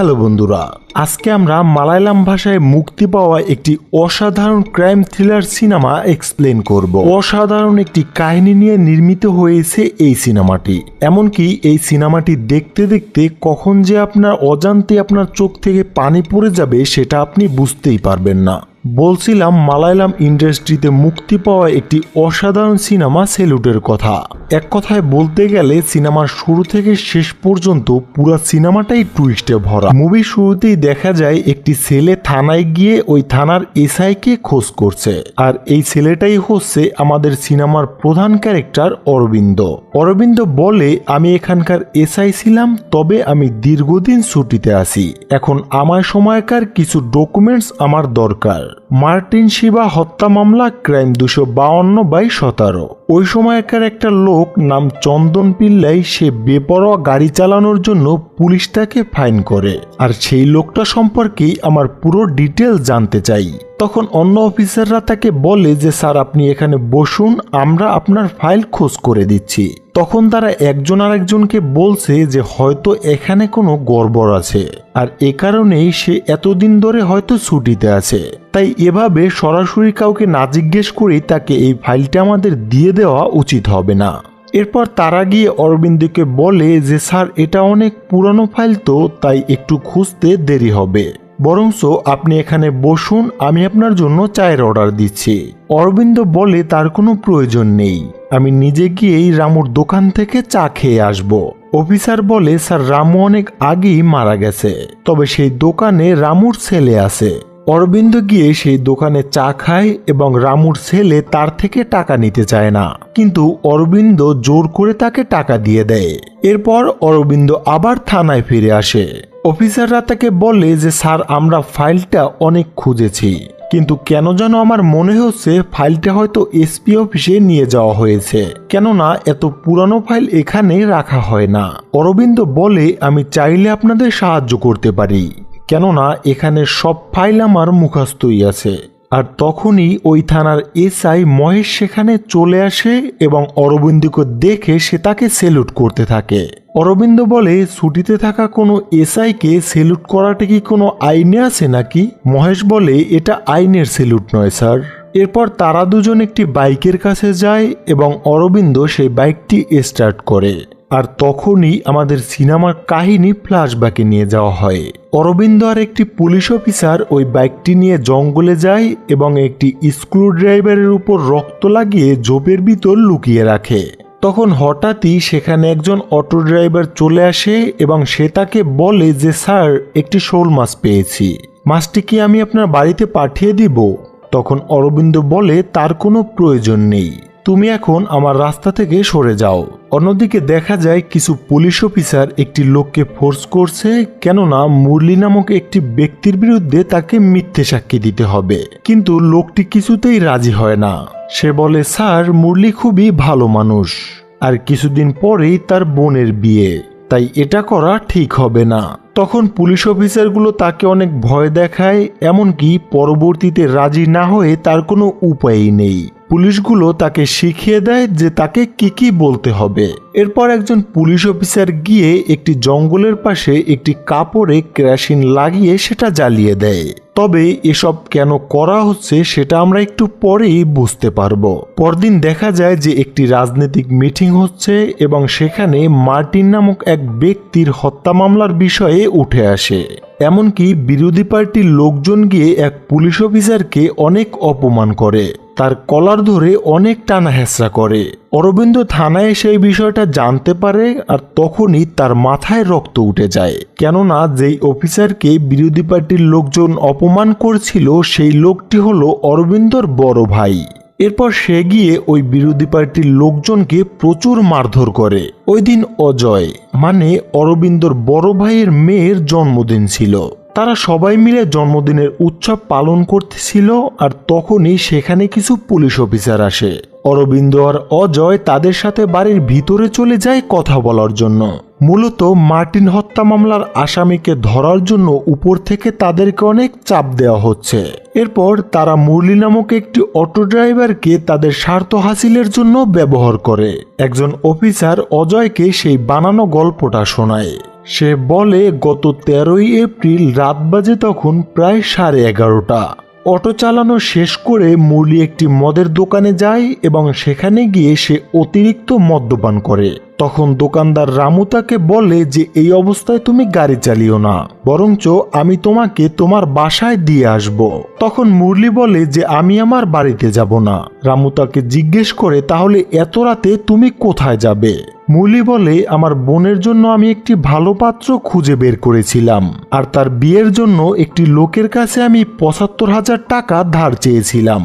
Hello বন্ধুরা, আজকে আমরা মালায়ালাম ভাষায় মুক্তি পাওয়া একটি অসাধারণ ক্রাইম থ্রিলার সিনেমা এক্সপ্লেন করব। অসাধারণ একটি কাহিনী নিয়ে নির্মিত হয়েছে এই সিনেমাটি। এমনকি এই সিনেমাটি দেখতে দেখতে কখন যে আপনার অজান্তে আপনার চোখ থেকে পানি পড়ে যাবে সেটা আপনি বুঝতেই পারবেন না। বলছিলাম মালায়ালাম ইন্ডাস্ট্রিতে মুক্তি পাওয়া একটি অসাধারণ সিনেমা সেলুটের কথা। এক কথায় বলতে গেলে সিনেমার শুরু থেকে শেষ পর্যন্ত পুরো সিনেমাটাই টুইস্টে ভরা। মুভির শুরুতেই দেখা যায় একটি ছেলে থানায় গিয়ে ওই থানার এসআইকে খোঁজ করছে, আর এই ছেলেটাই হচ্ছে আমাদের সিনেমার প্রধান ক্যারেক্টার অরবিন্দ। অরবিন্দ বলে, আমি এখানকার এসআই ছিলাম, তবে আমি দীর্ঘদিন ছুটিতে আছি। এখন আমার সময়কার কিছু ডকুমেন্টস আমার দরকার। মার্টিন শিবা হত্যা মামলা ক্রাইম 252/17। ওই সময়কার একটা লোক নাম চন্দন পিল্লাই, সে বেপরোয়া গাড়ি চালানোর জন্য পুলিশ তাকে ফাইন করে, আর সেই লোকটা সম্পর্কেই আমার পুরো ডিটেল জানতে চাই। তখন অন্য অফিসাররা তাকে বলে যে স্যার আপনি এখানে বসুন, আমরা আপনার ফাইল খোঁজ করে দিচ্ছি। তখন তারা একজন আরেকজনকে বলছে যে হয়তো এখানে কোনো গড়বড় আছে, আর এ কারণেই সে এতদিন ধরে হয়তো ছুটিতে আছে। তাই এভাবে সরাসরি কাউকে না জিজ্ঞেস করেই তাকে এই ফাইলটা আমাদের দিয়ে দেওয়া উচিত হবে না। এরপর তারা গিয়ে অরবিন্দকে বলে যে স্যার এটা অনেক পুরনো ফাইল, তো তাই একটু খুঁজতে দেরি হবে, বরঞ্চ আপনি এখানে বসুন, আমি আপনার জন্য চায়ের অর্ডার দিচ্ছি। অরবিন্দ বলে তার কোনো প্রয়োজন নেই, আমি নিজে গিয়েই রামুর দোকান থেকে চা খেয়ে আসব। অফিসার বলে স্যার রামু অনেক আগেই মারা গেছে, তবে সেই দোকানে রামুর ছেলে আছে। অরবিন্দ গিয়ে সেই দোকানে চা খায় এবং রামুর ছেলে তার থেকে টাকা নিতে চায় না, কিন্তু অরবিন্দ জোর করে তাকে টাকা দিয়ে দেয়। এরপর অরবিন্দ আবার থানায় ফিরে আসে। অফিসাররা তাকে বলে যে স্যার আমরা ফাইলটা অনেক খুঁজেছি, কিন্তু কেন যেন আমার মনে হচ্ছে ফাইলটা হয়তো এসপি অফিসে নিয়ে যাওয়া হয়েছে, কেননা এত পুরানো ফাইল এখানে রাখা হয় না। অরবিন্দ বলে আমি চাইলে আপনাদের সাহায্য করতে পারি, কেননা এখানে সব ফাইল আমার মুখস্থই আছে। আর তখনই ওই থানার এসআই মহেশ সেখানে চলে আসে এবং অরবিন্দকে দেখে সে তাকে সেলুট করতে থাকে। অরবিন্দ বলে ছুটিতে থাকা কোনো এসআইকে সেলুট করাটা কি কোনো আইনে আছে নাকি? মহেশ বলে এটা আইনের সেলুট নয় স্যার। এরপর তারা দুজন একটি বাইকের কাছে যায় এবং অরবিন্দ সেই বাইকটি স্টার্ট করে, আর তখনই আমাদের সিনেমার কাহিনী ফ্ল্যাশব্যাকে নিয়ে যাওয়া হয়। অরবিন্দ আর একটি পুলিশ অফিসার ওই বাইকটি নিয়ে জঙ্গলে যায় এবং একটি স্ক্রু ড্রাইভারের উপর রক্ত লাগিয়ে ঝোপের ভিতর লুকিয়ে রাখে। তখন হঠাৎই সেখানে একজন অটো ড্রাইভার চলে আসে এবং সে তাকে বলে যে স্যার একটি শোল মাছ পেয়েছি, মাছটি কি আমি আপনার বাড়িতে পাঠিয়ে দিব? তখন অরবিন্দ বলে তার কোনো প্রয়োজন নেই, তুমি এখন আমার রাস্তা থেকে সরে যাও। অন্যদিকে দেখা যায় কিছু পুলিশ অফিসার একটি লোককে ফোর্স করছে, কেননা মুরলি নামক একটি ব্যক্তির বিরুদ্ধে তাকে মিথ্যে সাক্ষী দিতে হবে, কিন্তু লোকটি কিছুতেই রাজি হয় না। সে বলে স্যার মুরলি খুবই ভালো মানুষ, আর কিছুদিন পরেই তার বোনের বিয়ে, তাই এটা করা ঠিক হবে না। তখন পুলিশ অফিসারগুলো তাকে অনেক ভয় দেখায়, এমনকি পরবর্তীতে রাজি না হয়ে তার কোনো উপায়ই নেই। পুলিশগুলো তাকে শিখিয়ে দেয় যে তাকে কি বলতে হবে। এরপর একজন পুলিশ অফিসার গিয়ে একটি জঙ্গলের পাশে একটি কাপড়ে কেরোসিন লাগিয়ে সেটা জ্বালিয়ে দেয়। তবে এসব কেন করা হচ্ছে সেটা আমরা একটু পরেই বুঝতে পারবো। পরদিন দেখা যায় যে একটি রাজনৈতিক মিটিং হচ্ছে এবং সেখানে মার্টিন নামক এক ব্যক্তির হত্যা মামলার বিষয়ে উঠে আসে। এমনকি বিরোধী পার্টির লোকজন গিয়ে এক পুলিশ অফিসারকে অনেক অপমান করে, তার কলার ধরে অনেক টানা হেঁচড়া করে। অরবিন্দ থানায় সেই বিষয়টা জানতে পারে, আর তখনই তার মাথায় রক্ত উঠে যায়, কেননা যেই অফিসারকে বিরোধী পার্টির লোকজন অপমান করছিল সেই লোকটি হলো অরবিন্দর বড় ভাই। এরপর সে গিয়ে ওই বিরোধী পার্টির লোকজনকে প্রচুর মারধর করে। ওই দিন অজয় মানে অরবিন্দর বড় ভাইয়ের মেয়ের জন্মদিন ছিল। তারা সবাই মিলে জন্মদিনের উৎসব পালন করতেছিল, আর তখনই সেখানে কিছু পুলিশ অফিসার আসে। অরবিন্দ আর অজয় তাদের সাথে বাড়ির ভিতরে চলে যায় কথা বলার জন্য। মূলত মার্টিন হত্যা মামলার আসামিকে ধরার জন্য উপর থেকে তাদেরকে অনেক চাপ দেওয়া হচ্ছে। এরপর তারা মুরলি নামক একটি অটো ড্রাইভারকে তাদের স্বার্থ হাসিলের জন্য ব্যবহার করে। একজন অফিসার অজয়কে সেই বানানো গল্পটা শোনায়। সে বলে গত 13ই এপ্রিল রাত বাজে তখন প্রায় 11:30। অটো চালানো শেষ করে মুরলি একটি মদের দোকানে যায় এবং সেখানে গিয়ে সে অতিরিক্ত মদ্যপান করে। তখন দোকানদার রামু তাকে বলে যে এই অবস্থায় তুমি গাড়ি চালিও না, বরঞ্চ আমি তোমাকে তোমার বাসায় দিয়ে আসব। তখন মুরলি বলে যে আমি আমার বাড়িতে যাব না। রামু তাকে জিজ্ঞেস করে তাহলে এত রাতে তুমি কোথায় যাবে? মুরলি বলে আমার বোনের জন্য আমি একটি ভালো পাত্র খুঁজে বের করেছিলাম, আর তার বিয়ের জন্য একটি লোকের কাছে আমি 75,000 টাকা ধার চেয়েছিলাম,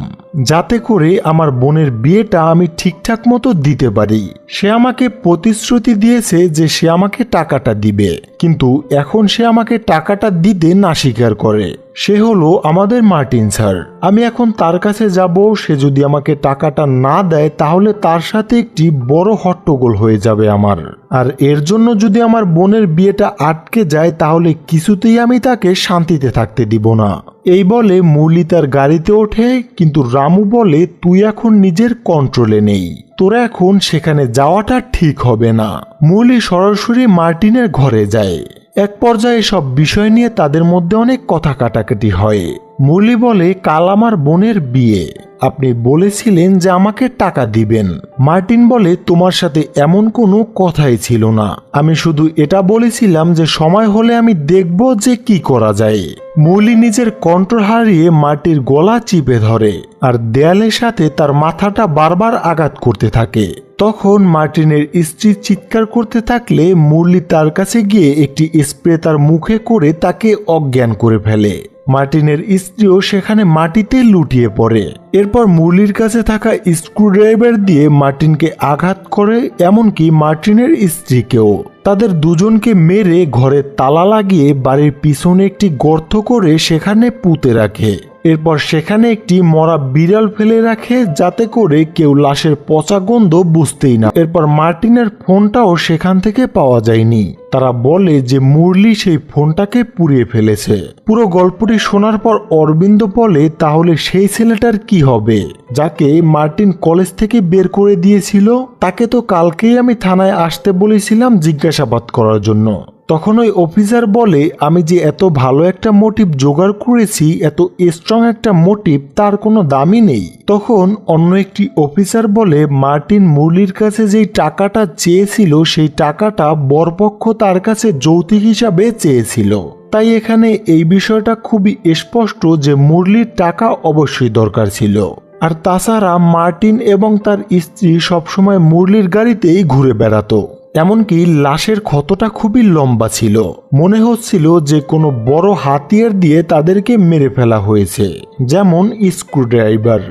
যাতে করে আমার বোনের বিয়েটা আমি ঠিকঠাক মতো দিতে পারি। সে আমাকে প্রতিশ্রুতি দিয়েছে যে সে আমাকে টাকাটা দিবে, কিন্তু এখন সে আমাকে টাকাটা দিতে না স্বীকার করে। সে হলো আমাদের মার্টিন স্যার। আমি এখন তার কাছে যাব। সে যদি আমাকে টাকাটা না দেয় তাহলে তার সাথে একটি বড় হট্টগোল হয়ে যাবে আমার, আর এর জন্য যদি আমার বোনের বিয়েটা আটকে যায় তাহলে কিছুতেই আমি তাকে শান্তিতে থাকতে দিব না। এই বলে মুরলি তার গাড়িতে ওঠে, কিন্তু রামু বলে তুই এখন নিজের কন্ট্রোলে নেই, তোরা এখন সেখানে যাওয়াটা ঠিক হবে না। মুরলি সরাসরি মার্টিনের ঘরে যায়। এক পর্যায়ে সব বিষয় নিয়ে তাদের মধ্যে অনেক কথা কাটাকাটি হয়। মুরলি বলে কাল আমার বোনের বিয়ে, আপনি বলেছিলেন যে আমাকে টাকা দিবেন। মার্টিন বলে তোমার সাথে এমন কোনো কথাই ছিল না, আমি শুধু এটা বলেছিলাম যে সময় হলে আমি দেখব যে কি করা যায়। মুরলি নিজের কন্ট্রোল হারিয়ে মাটির গলা চিপে ধরে আর দেয়ালের সাথে তার মাথাটা বারবার আঘাত করতে থাকে। তখন মার্টিনের স্ত্রী চিৎকার করতে থাকলে মুরলি তার কাছে গিয়ে একটি স্প্রে তার মুখে করে তাকে অজ্ঞান করে ফেলে। মার্টিনের স্ত্রীও সেখানে মাটিতে লুটিয়ে পড়ে। এরপর মুরলির কাছে থাকা স্ক্রুড্রাইভার দিয়ে মার্টিনকে আঘাত করে, এমনকি মার্টিনের স্ত্রীকেও। তাদের দুজনকে মেরে ঘরে তালা লাগিয়ে বাড়ির পিছনে একটি গর্ত করে সেখানে পুঁতে রাখে। এরপর সেখানে একটি মরা বিড়াল ফেলে রাখে, যাতে করে কেউ লাশের পচা গন্ধ বুঝতেই না। এরপর মার্টিনের ফোনটাও সেখান থেকে পাওয়া যায়নি। তারা বলে যে মুরলি সেই ফোনটাকে পুড়িয়ে ফেলেছে। পুরো গল্পটি শোনার পর অরবিন্দ বলে তাহলে সেই ছেলেটার কি হবে যাকে মার্টিন কলেজ থেকে বের করে দিয়েছিল? তাকে তো কালকেই আমি থানায় আসতে বলেছিলাম জিজ্ঞাসাবাদ করার জন্য। তখন ওই অফিসার বলে আমি যে এত ভালো একটা মোটিভ জোগাড় করেছি, এত স্ট্রং একটা মোটিভ, তার কোনো দামই নেই। তখন অন্য একটি অফিসার বলে মার্টিন মুরলির কাছে যেই টাকাটা চেয়েছিল সেই টাকাটা বরপক্ষ তার কাছে যৌতুক হিসাবে চেয়েছিল। তাই এখানে এই বিষয়টা খুবই স্পষ্ট যে মুরলির টাকা অবশ্যই দরকার ছিল। আর তাছাড়া মার্টিন এবং তার স্ত্রী সবসময় মুরলির গাড়িতেই ঘুরে বেড়াতো। এমনকি লাশের ক্ষতটা খুবই লম্বা ছিল, মনে হচ্ছিল যে কোনো বড় হাতিয়ার দিয়ে তাদেরকে মেরে ফেলা হয়েছে, যেমন স্ক্রুড্রাইভার,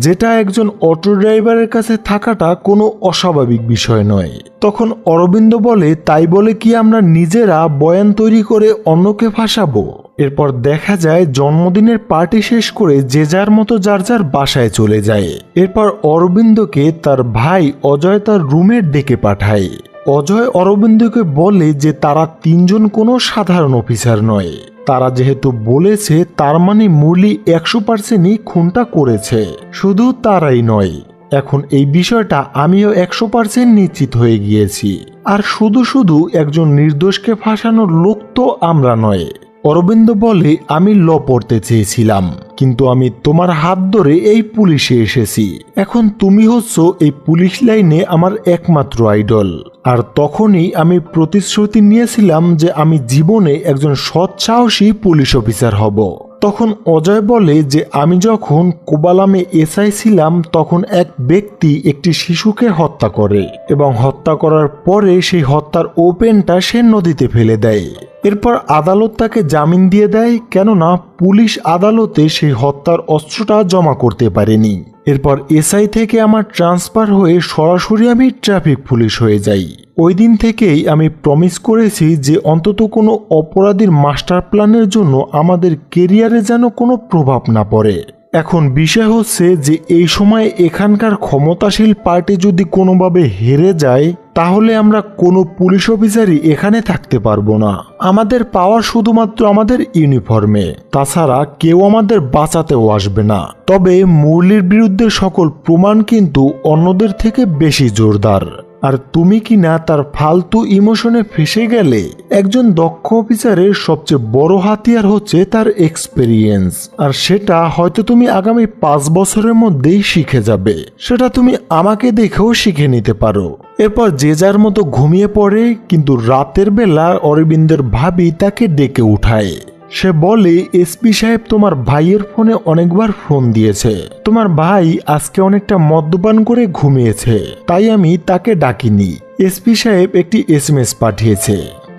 যেটা একজন অটো ড্রাইভারের কাছে থাকাটা কোনো অস্বাভাবিক বিষয় নয়। তখন অরবিন্দ বলে তাই বলে কি আমরা নিজেরা বয়ান তৈরি করে অন্যকে ফাঁসাবো? এরপর দেখা যায় জন্মদিনের পার্টি শেষ করে যে যার মতো যার যার বাসায় চলে যায়। এরপর অরবিন্দকে তার ভাই অজয় তার রুমে ডেকে পাঠায়। অজয় অরবিন্দকে বলে যে তারা তিনজন কোনো সাধারণ অফিসার নয়। তারা যেহেতু বলেছে তার মানে মুরলি 100%ই খুনটা করেছে। শুধু তারাই নয়, এখন এই বিষয়টা আমিও 100% নিশ্চিত হয়ে গিয়েছি। আর শুধু শুধু একজন নির্দোষকে ফাঁসানোর লোক তো আমরা নয়। অরবিন্দ বলে আমি ল পড়তে চেয়েছিলাম, কিন্তু আমি তোমার হাত ধরে এই পুলিশে এসেছি। এখন তুমি হচ্ছ এই পুলিশ লাইনে আমার একমাত্র আইডল। আর তখনই আমি প্রতিশ্রুতি নিয়েছিলাম যে আমি জীবনে একজন সৎ সাহসী পুলিশ অফিসার হব। তখন অজয় বলে যে আমি যখন কোবালামে এসআই ছিলাম তখন এক ব্যক্তি একটি শিশুকে হত্যা করে এবং হত্যা করার পরে সেই হত্যার ওপেনটা সে নদীতে ফেলে দেয়। এরপর আদালত তাকে জামিন দিয়ে দেয়, কেননা পুলিশ আদালতে সেই হত্যার অস্ত্রটা জমা করতে পারেনি। এরপর এসআই থেকে আমার ট্রান্সফার হয়ে সরাসরি আমি ট্রাফিক পুলিশ হয়ে যাই। ওই দিন থেকেই আমি প্রমিস করেছি যে অন্তত কোনো অপরাধীর মাস্টার প্ল্যানের জন্য আমাদের কেরিয়ারে যেন কোনো প্রভাব না পড়ে। এখন বিষয় হচ্ছে যে এই সময় এখানকার ক্ষমতাশীল পার্টি যদি কোনোভাবে হেরে যায় তাহলে আমরা কোনো পুলিশ অফিসারই এখানে থাকতে পারবো না। আমাদের পাওয়ার শুধুমাত্র আমাদের ইউনিফর্মে, তাছাড়া কেউ আমাদের বাঁচাতেও আসবে না। তবে মুরলির বিরুদ্ধে সকল প্রমাণ কিন্তু অন্যদের থেকে বেশি জোরদার। আর তুমি কিনা তার ফালতু ইমোশনে ফেসে গেলে। একজন দক্ষ অফিসারের সবচেয়ে বড় হাতিয়ার হচ্ছে তার এক্সপেরিয়েন্স, আর সেটা হয়তো তুমি আগামী 5 বছরের মধ্যেই শিখে যাবে। সেটা তুমি আমাকে দেখেও শিখে নিতে পারো। এরপর যে যার মতো ঘুমিয়ে পড়ে, কিন্তু রাতের বেলা অরবিন্দের ভাবি তাকে ডেকে উঠায়। সে বলে, এসপি সাহেব তোমার ভাইয়ের ফোনে অনেকবার ফোন দিয়েছে। তোমার ভাই আজকে অনেকটা মদ্যপান করে ঘুমিয়েছে, তাই আমি তাকে ডাকিনি। এসপি সাহেব একটি এসএমএস পাঠিয়েছে,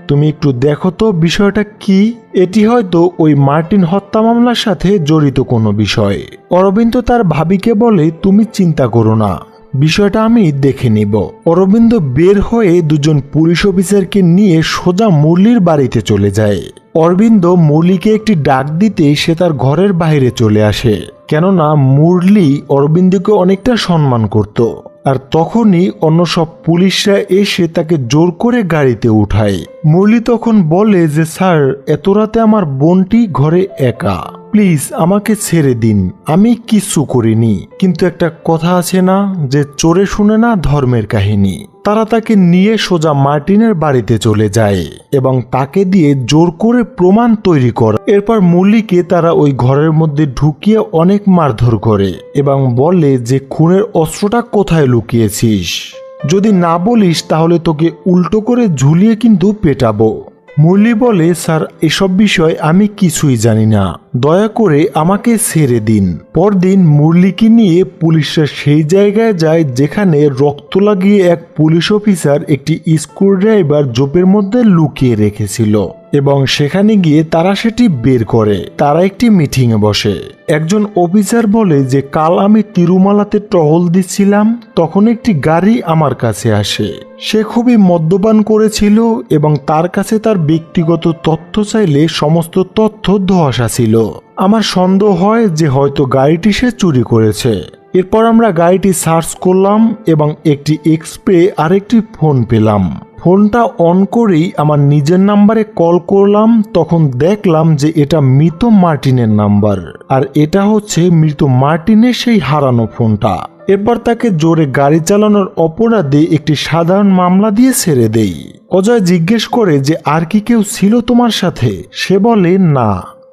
তুমি একটু দেখো তো বিষয়টা কি। এটি হয়তো ওই মার্টিন হত্যা মামলার সাথে জড়িত কোনো বিষয়। অরবিন্দ তার ভাবিকে বলে, তুমি চিন্তা করো না, বিষয়টা আমি দেখে নিব। অরবিন্দ বের হয়ে দুজন পুলিশ অফিসারকে নিয়ে সোজা মুরলির বাড়িতে চলে যায়। অরবিন্দ মুরলিকে একটি ডাক দিতে সে তার ঘরের বাইরে চলে আসে, কেননা মুরলি অরবিন্দকে অনেকটা সম্মান করত। আর তখনই অন্য সব পুলিশরা এসে তাকে জোর করে গাড়িতে উঠায়। মুরলি তখন বলে যে, স্যার, এত রাতে আমার বোনটি ঘরে একা, প্লিজ আমাকে ছেড়ে দিন, আমি কিচ্ছু করিনি। কিন্তু একটা কথা আছে না, যে চোরে শুনে না ধর্মের কাহিনী। তারা তাকে নিয়ে সোজা মার্টিনের বাড়িতে চলে যায় এবং তাকে দিয়ে জোর করে প্রমাণ তৈরি করে। এরপর মুরলিকে তারা ওই ঘরের মধ্যে ঢুকিয়ে অনেক মারধর করে এবং বলে যে, খুনের অস্ত্রটা কোথায় লুকিয়েছিস, যদি না বলিস তাহলে তোকে উল্টো করে ঝুলিয়ে কিন্তু পেটাবো। মুরলি বলে, স্যার, এসব বিষয় আমি কিছুই জানি না, দয়া করে আমাকে ছেড়ে দিন। পরদিন মুরলিকে নিয়ে পুলিশরা সেই জায়গায় যায় যেখানে রক্ত লাগিয়ে এক পুলিশ অফিসার একটি স্ক্রুড্রাইভার জোপের মধ্যে লুকিয়ে রেখেছিল এবং সেখানে গিয়ে তারা সেটি বের করে। তারা একটি মিটিংয়ে বসে। একজন অফিসার বলে যে, কাল আমি তিরুমালাতে টহল দিচ্ছিলাম, তখন একটি গাড়ি আমার কাছে আসে। সে খুবই মদ্যপান করেছিল এবং তার কাছে তার ব্যক্তিগত তথ্য চাইলে সমস্ত তথ্য ধোঁয়াশা ছিল। আমার সন্দেহ হয় যে হয়তো গাড়িটি সে চুরি করেছে। এরপর আমরা গাড়িটি সার্চ করলাম এবং একটি এক্সপ্রে আর একটি ফোন পেলাম। ফোনটা অন করেই আমার নিজের নাম্বারে কল করলাম, তখন দেখলাম যে এটা মৃত মার্টিনের নাম্বার, আর এটা হচ্ছে মৃত মার্টিনের সেই হারানো ফোনটা। এরপর তাকে জোরে গাড়ি চালানোর অপরাধে একটি সাধারণ মামলা দিয়ে ছেড়ে দেই। অজয় জিজ্ঞেস করে যে, আর কি কেউ ছিল তোমার সাথে? সে বলে, না,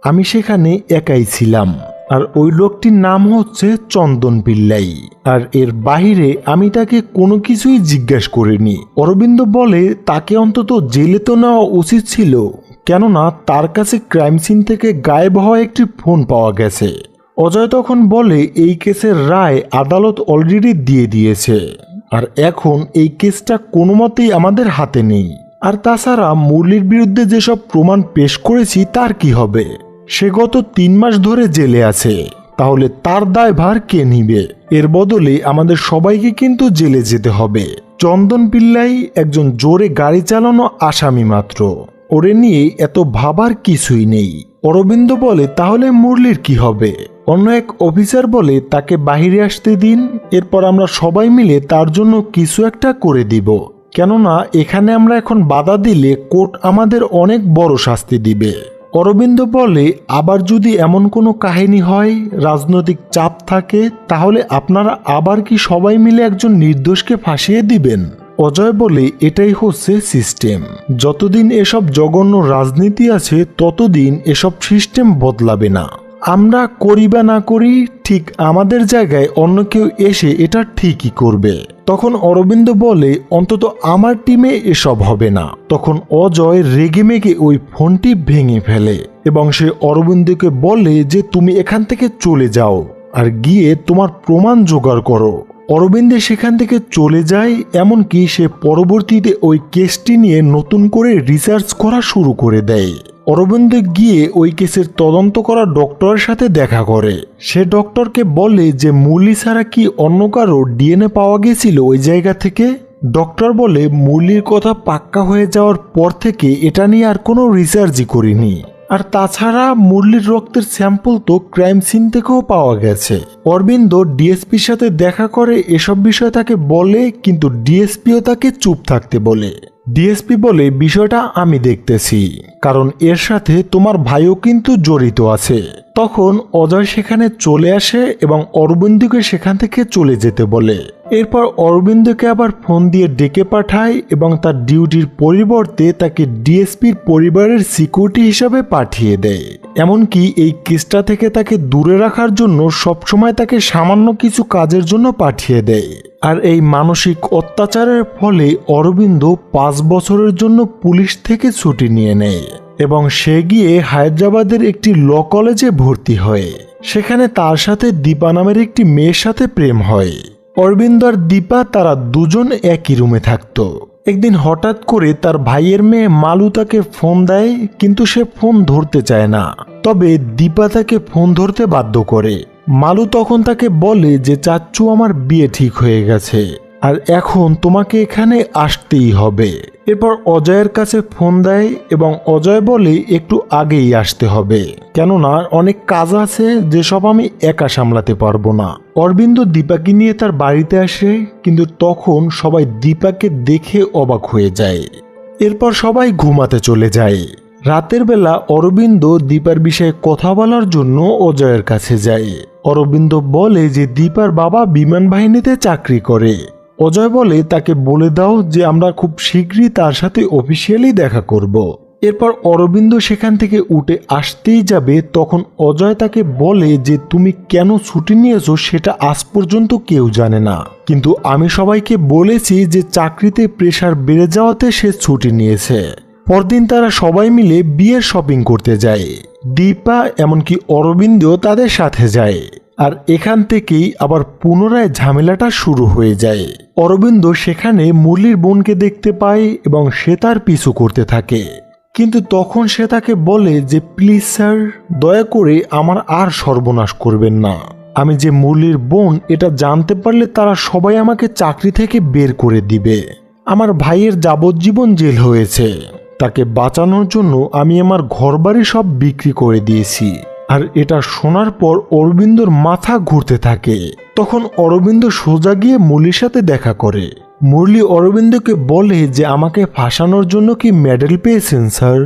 আমি সেখানে একাই ছিলাম, আর ওই লোকটির নাম হচ্ছে চন্দন পিল্লাই, আর এর বাহিরে আমি তাকে কোনো কিছুই জিজ্ঞেস করিনি। অরবিন্দ বলে, তাকে অন্তত জেলে তো নেওয়া উচিত ছিল, কেননা তার কাছে ক্রাইম সিন থেকে গায়েব হওয়া একটি ফোন পাওয়া গেছে। অজয় তখন বলে, এই কেসের রায় আদালত অলরেডি দিয়ে দিয়েছে, আর এখন এই কেসটা কোনো মতেই আমাদের হাতে নেই। আর তাছাড়া মুরলির বিরুদ্ধে যেসব প্রমাণ পেশ করেছি তার কি হবে? সে গত 3 মাস ধরে জেলে আছে, তাহলে তার দায়ভার কে নিবে? এর বদলে আমাদের সবাইকে কিন্তু জেলে যেতে হবে। চন্দন পিল্লাই একজন জোরে গাড়ি চালানো আসামি মাত্র, ওরে নিয়ে এত ভাবার কিছুই নেই। অরবিন্দ বলে, তাহলে মুরলির কি হবে? অন্য এক অফিসার বলে, তাকে বাহিরে আসতে দিন, এরপর আমরা সবাই মিলে তার জন্য কিছু একটা করে দিব, কেননা এখানে আমরা এখন বাধা দিলে কোর্ট আমাদের অনেক বড় শাস্তি দিবে। অরবিন্দ বলে, আবার যদি এমন কোনো কাহিনী হয়, রাজনৈতিক চাপ থাকে, তাহলে আপনারা আবার কি সবাই মিলে একজন নির্দোষকে ফাঁসিয়ে দিবেন? অজয় বলে, এটাই হচ্ছে সিস্টেম। যতদিন এসব জঘন্য রাজনীতি আছে ততদিন এসব সিস্টেম বদলাবে না। আমরা করি বা না করি, ঠিক আমাদের জায়গায় অন্য কেউ এসে এটা ঠিকই করবে। তখন অরবিন্দ বলে, অন্তত আমার টিমে এসব হবে না। তখন অজয় রেগেমেগে ওই ফোনটি ভেঙে ফেলে এবং সে অরবিন্দকে বলে যে, তুমি এখান থেকে চলে যাও আর গিয়ে তোমার প্রমাণ জোগাড় করো। অরবিন্দ সেখান থেকে চলে যায়, এমনকি সে পরবর্তীতে ওই কেসটি নিয়ে নতুন করে রিসার্চ করা শুরু করে দেয়। অরবিন্দ গিয়ে ওই কেসের তদন্ত করা ডক্টরের সাথে দেখা করে। সে ডক্টরকে বলে যে, মুরলি ছাড়া কি অন্য কারো ডিএনএ পাওয়া গেছিল ওই জায়গা থেকে? ডক্টর বলে, মুরলির কথা পাক্কা হয়ে যাওয়ার পর থেকে এটা নিয়ে আর কোনো রিসার্চই করিনি, আর তাছাড়া মুরলির রক্তের স্যাম্পল তো ক্রাইম সিন থেকেও পাওয়া গেছে। অরবিন্দ ডিএসপির সাথে দেখা করে এসব বিষয় তাকে বলে, কিন্তু ডিএসপিও তাকে চুপ থাকতে বলে। ডিএসপি বলে, বিষয়টা আমি দেখতেছি, কারণ এর সাথে তোমার ভাইও কিন্তু জড়িত আছে। তখন অজয় সেখানে চলে আসে এবং অরবিন্দকে সেখান থেকে চলে যেতে বলে। এরপর অরবিন্দকে আবার ফোন দিয়ে ডেকে পাঠায় এবং তার ডিউটির পরিবর্তে তাকে ডিএসপির পরিবারের সিকিউরিটি হিসাবে পাঠিয়ে দেয়। এমনকি এই কেসটা থেকে তাকে দূরে রাখার জন্য সবসময় তাকে সামান্য কিছু কাজের জন্য পাঠিয়ে দেয়। আর এই মানসিক অত্যাচারের ফলে অরবিন্দ 5 বছরের জন্য পুলিশ থেকে ছুটি নিয়ে নেয় এবং সে গিয়ে হায়দ্রাবাদের একটি ল কলেজে ভর্তি হয়। সেখানে তার সাথে দীপা নামের একটি মেয়ের সাথে প্রেম হয়। অরবিন্দ আর দীপা তারা দুজন একই রুমে থাকতো। একদিন হঠাৎ করে তার ভাইয়ের মেয়ে মালু তাকে ফোন দেয়, কিন্তু সে ফোন ধরতে চায় না। তবে দীপা তাকে ফোন ধরতে বাধ্য করে। মালু তখন তাকে বলে যে চাচ্চু, আমার বিয়ে ঠিক হয়ে গেছে আর এখন তোমাকে এখানে আসতেই হবে। এরপর অজয়ের কাছে ফোন দেয় এবং অজয় বলে একটু আগেই আসতে হবে, কেননা অনেক কাজ আছে যেসব আমি একা সামলাতে পারবো না। অরবিন্দ দীপাকে নিয়ে তার বাড়িতে আসে, কিন্তু তখন সবাই দীপাকে দেখে অবাক হয়ে যায়। এরপর সবাই ঘুমাতে চলে যায়। রাতের বেলা অরবিন্দ দীপার বিষয়ে কথা বলার জন্য অজয়ের কাছে যায়। অরবিন্দ বলে যে দীপার বাবা বিমান বাহিনীতে চাকরি করে। অজয় বলে তাকে বলে দাও যে আমরা খুব শীঘ্রই তার সাথে অফিসিয়ালি দেখা করব। এরপর অরবিন্দ সেখান থেকে উঠে আসতেই যাবে, তখন অজয় তাকে বলে যে তুমি কেন ছুটি নিয়েছো সেটা আজ পর্যন্ত কেউ জানে না, কিন্তু আমি সবাইকে বলেছি যে চাকরিতে প্রেসার বেড়ে যাওয়াতে সে ছুটি নিয়েছে। পরদিন তারা সবাই মিলে বিয়ের শপিং করতে যায়। দীপা এমনকি অরবিন্দও তাদের সাথে যায়। আর এখান থেকেই আবার পুনরায় ঝামেলাটা শুরু হয়ে যায়। অরবিন্দ সেখানে মুরলির বোনকে দেখতে পায় এবং সে তার পিছু করতে থাকে, কিন্তু তখন সে তাকে বলে যে প্লিজ স্যার, দয়া করে আমার আর সর্বনাশ করবেন না। আমি যে মুরলির বোন এটা জানতে পারলে তারা সবাই আমাকে চাকরি থেকে বের করে দিবে। আমার ভাইয়ের যাবজ্জীবন জেল হয়েছে, তাকে বাঁচানোর জন্য আমি আমার ঘরবাড়ি সব বিক্রি করে দিয়েছি। আর এটা শোনার পর অরবিন্দর মাথা ঘুরতে থাকে। তখন অরবিন্দ সোজা গিয়ে মুরলির সাথে দেখা করে। মুরলি অরবিন্দকে বলে যে আমাকে ফাঁসানোর জন্য কি মেডেল পেয়েছেন স্যার?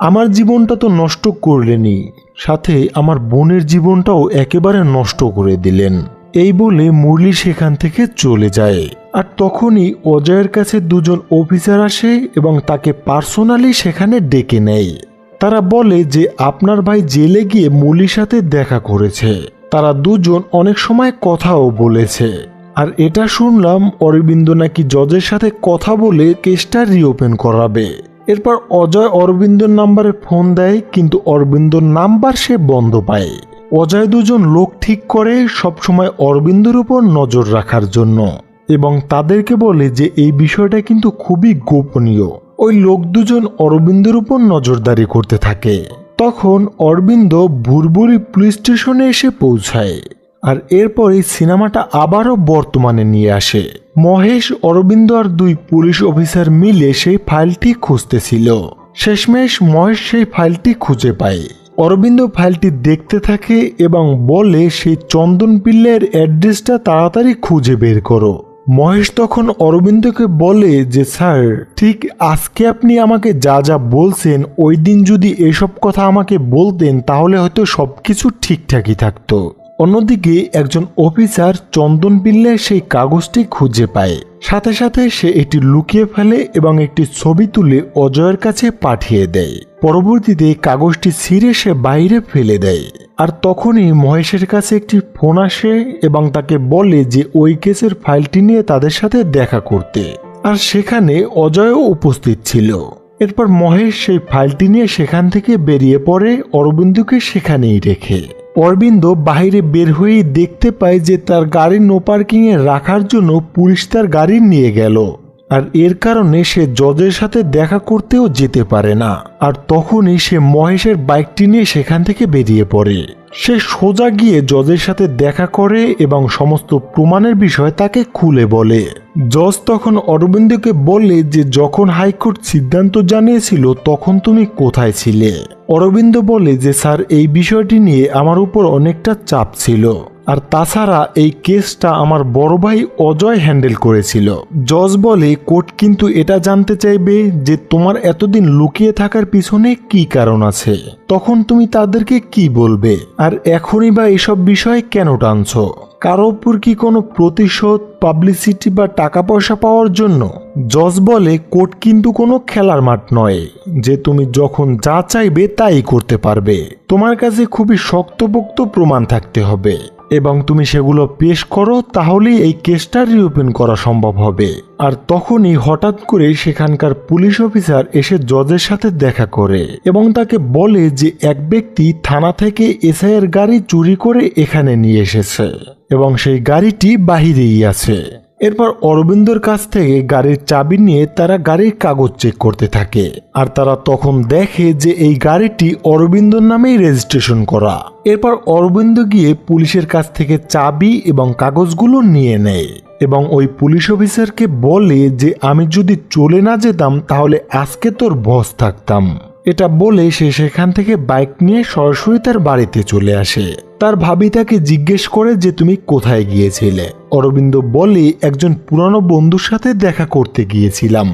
আমার জীবনটা তো নষ্ট করলেনই, সাথে আমার বোনের জীবনটাও একেবারে নষ্ট করে দিলেন। এই বলে মুরলি সেখান থেকে চলে যায়। আর তখনই অজয়ের কাছে দুজন অফিসার আসে এবং তাকে পার্সোনালি সেখানে ডেকে নেয়। তারা বলে যে আপনার ভাই জেলে গিয়ে মুরলির সাথে দেখা করেছে, তারা দুজন অনেক সময় কথাও বলেছে। আর এটা শুনলাম অরবিন্দ নাকি জজের সাথে কথা বলে কেসটা রিওপেন করাবে। এরপর অজয় অরবিন্দর নাম্বারে ফোন দেয়, কিন্তু অরবিন্দর নাম্বার সে বন্ধ পায়। অজয় দুজন লোক ঠিক করে সবসময় অরবিন্দর উপর নজর রাখার জন্য এবং তাদেরকে বলে যে এই বিষয়টা কিন্তু খুবই গোপনীয়। ওই লোক দুজন অরবিন্দর উপর নজরদারি করতে থাকে। তখন অরবিন্দ ভুরভুরি পুলিশ স্টেশনে এসে পৌঁছায়। আর এরপরই সিনেমাটা আবারও বর্তমানে নিয়ে আসে। মহেশ, অরবিন্দ আর দুই পুলিশ অফিসার মিলে সেই ফাইলটি খুঁজতেছিল। শেষমেশ মহেশ সেই ফাইলটি খুঁজে পায়। অরবিন্দ ফাইলটি দেখতে থাকে এবং বলে সেই চন্দন পিল্লের অ্যাড্রেসটা তাড়াতাড়ি খুঁজে বের করো। মহেশ তখন অরবিন্দকে বলে যে স্যার, ঠিক আজকে আপনি আমাকে যা যা বলছেন ওই দিন যদি এসব কথা আমাকে বলতেন তাহলে হয়তো সবকিছু ঠিকঠাকই থাকতো। অন্যদিকে একজন অফিসার চন্দন পিল্লের সেই কাগজটি খুঁজে পায়। সাথে সাথে সে এটি লুকিয়ে ফেলে এবং একটি ছবি তুলে অজয়ের কাছে পাঠিয়ে দেয়। পরবর্তীতে কাগজটি ছিঁড়ে সে বাইরে ফেলে দেয়। আর তখনই মহেশের কাছে একটি ফোন আসে এবং তাকে বলে যে ওই কেসের ফাইলটি নিয়ে তাদের সাথে দেখা করতে। আর সেখানে অজয়ও উপস্থিত ছিল। এরপর মহেশ সেই ফাইলটি নিয়ে সেখান থেকে বেরিয়ে পড়ে, অরবিন্দকে সেখানেই রেখে। অরবিন্দ বাইরে বের হয়েই দেখতে পায় যে তার গাড়ি নো পার্কিংয়ে রাখার জন্য পুলিশ তার গাড়ি নিয়ে গেল। আর এর কারণে সে জজের সাথে দেখা করতেও যেতে পারে না। আর তখনই সে মহেশের বাইকটি নিয়ে সেখান থেকে বেরিয়ে পড়ে। সে সোজা গিয়ে জজের সাথে দেখা করে এবং সমস্ত প্রমাণের বিষয় তাকে খুলে বলে। জজ তখন অরবিন্দকে বলে যে যখন হাইকোর্ট সিদ্ধান্ত জানিয়েছিল তখন তুমি কোথায় ছিলে। অরবিন্দ বলে যে স্যার এই বিষয়টি নিয়ে আমার উপর অনেকটা চাপ ছিল, আর তাছাড়া এই কেসটা আমার বড় ভাই অজয় হ্যান্ডেল করেছিল। জজ বলে কোর্ট কিন্তু এটা জানতে চাইবে যে তোমার এতদিন লুকিয়ে থাকার পিছনে কি কারণ আছে, তখন তুমি তাদেরকে কি বলবে, আর এখনই বা এসব বিষয় কেন টানছো? কারো উপর কি কোনো প্রতিশোধ, পাবলিসিটি বা টাকা পয়সা পাওয়ার জন্য? জজ বলে কোর্ট কিন্তু কোনো খেলার মাঠ নয় যে তুমি যখন যা চাইবে তাই করতে পারবে। তোমার কাছে খুবই শক্তপোক্ত প্রমাণ থাকতে হবে এবং তুমি সেগুলো পেশ করো, তাহলেই এই কেসটা রিওপেন করা সম্ভব হবে। আর তখনই হঠাৎ করে সেখানকার পুলিশ অফিসার এসে জজের সাথে দেখা করে এবং তাকে বলে যে এক ব্যক্তি থানা থেকে এসআইয়ের গাড়ি চুরি করে এখানে নিয়ে এসেছে এবং সেই গাড়িটি বাহিরেই আছে। এরপর অরবিন্দর কাছ থেকে গাড়ির চাবি নিয়ে তারা গাড়ির কাগজ চেক করতে থাকে, আর তারা তখন দেখে যে এই গাড়িটি অরবিন্দর নামেই রেজিস্ট্রেশন করা। এরপর অরবিন্দ গিয়ে পুলিশের কাছ থেকে চাবি এবং কাগজগুলো নিয়ে নেয় এবং ওই পুলিশ অফিসারকে বলে যে আমি যদি চলে না যেতাম তাহলে আজকে তোর বস থাকতাম। এটা বলে সে সেখান থেকে বাইক নিয়ে সরাসরি তার বাড়িতে চলে আসে। তার ভাবি তাকে জিজ্ঞেস করে যে তুমি কোথায় গিয়েছিলে। অরবিন্দ বলে একজন পুরানো বন্ধুর সাথে দেখা করতে গিয়েছিলাম।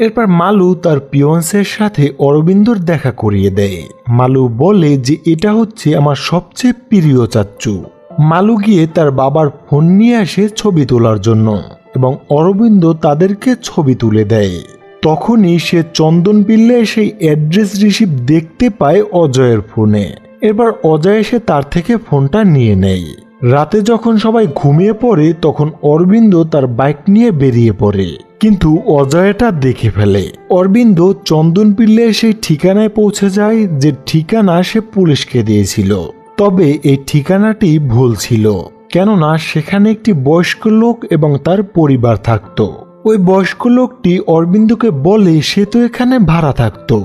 এরপর মালু তার পিয়ন্সের সাথে অরবিন্দর দেখা করিয়ে দেয়। মালু বলে যে এটা হচ্ছে আমার সবচেয়ে প্রিয় চাচ্চু। মালু গিয়ে তার বাবার ফোন নিয়ে আসে ছবি তোলার জন্য এবং অরবিন্দ তাদেরকে ছবি তুলে দেয়। তখনই সে চন্দন পিল্লে সেই অ্যাড্রেস রিসিপ্ট দেখতে পায় অজয়ের ফোনে। এবার অজয় এসে তার থেকে ফোনটা নিয়ে নেয়। রাতে যখন সবাই ঘুমিয়ে পড়ে তখন অরবিন্দ তার বাইক নিয়ে বেরিয়ে পড়ে, কিন্তু অজয় এটা দেখে ফেলে। অরবিন্দ চন্দন পিল্লে সেই ঠিকানায় পৌঁছে যায় যে ঠিকানা সে পুলিশকে দিয়েছিল, তবে এই ঠিকানাটি ভুল ছিল, কেননা সেখানে একটি বয়স্ক লোক এবং তার পরিবার থাকতো। ওই বয়স্ক লোকটি অরবিন্দকে বলে সে তো এখানে ভাড়া থাকতো।